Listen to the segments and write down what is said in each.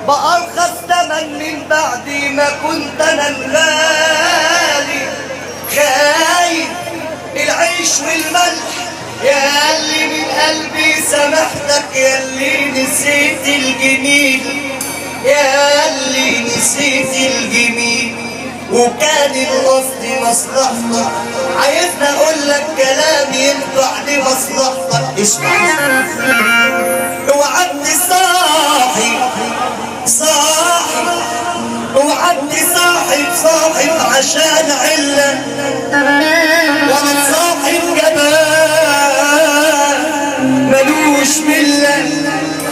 بأرخص تمن من بعد ما كنت انا الغالي. خايف العيش والملح يا اللي من قلبي سامحتك، يا اللي نسيت الجميل، يا اللي نسيت الجميل وكان القصد مصلحتك. عايزني اقول لك كلام ينفع لمصلحتك. اسمع، وعدت صاحب وعدت صاحب عشان علة، وانا صاحب جبان ملوش ملة.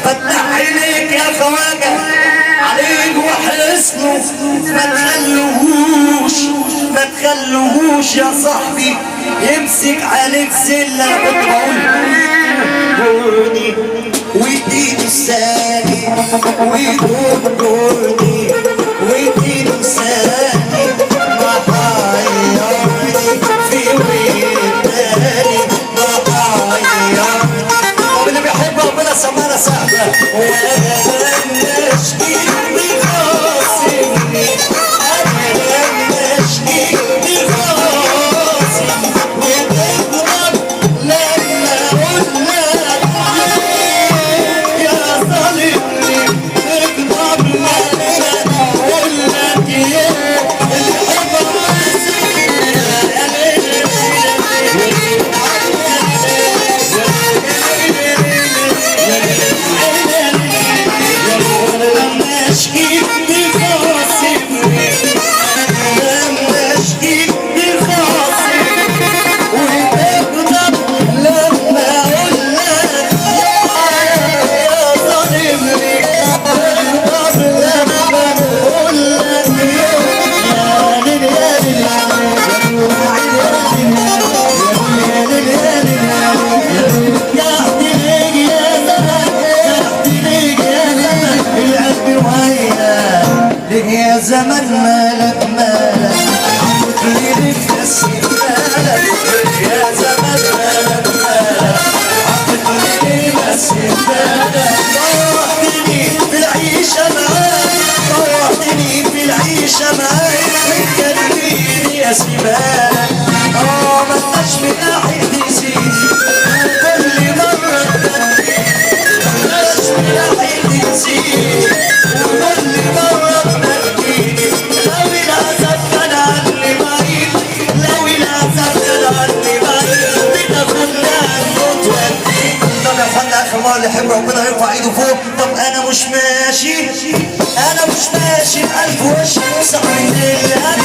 فتح عينيك يا خواجة عليك وحسنه، ما تخلوهوش يا صاحبي يمسك عليك زلة. كنت بقول واديله الثاني ويدورني واديله الثاني ما حيرني في وداني ما حيرني. طب اللي بيحب ربنا سمعنا سهلة. وانا نشكي بخاصمني، انا نشكي بخاصمني وتغضب لما اقول لك يا ظالمني. تغضب لما اقول لك اللي حب يا زمن مالك ليك تسيب مالك. يا زمن مالك ليك تسيب مالك. طوعتني في العيشة معاك، طوعتني في العيشة معاك من قلبي يا سيبالك. ملناش من ناحية تزيد كل مرة ملناش من ناحية تزيد وكل مرة اللي يحب ربنا يرفع ايده فوق. طب انا مش ماشي بألف وش، صعب زي الأحد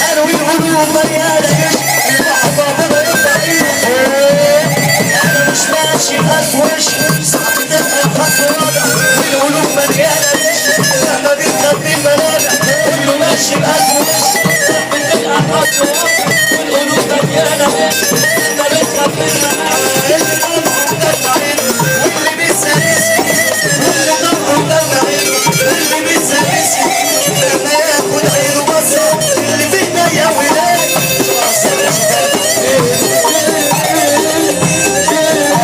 قالوا القلوب مليانة عشق، اللي بحب ربنا يرفع ايده فوق. انا مش ماشي بألف وش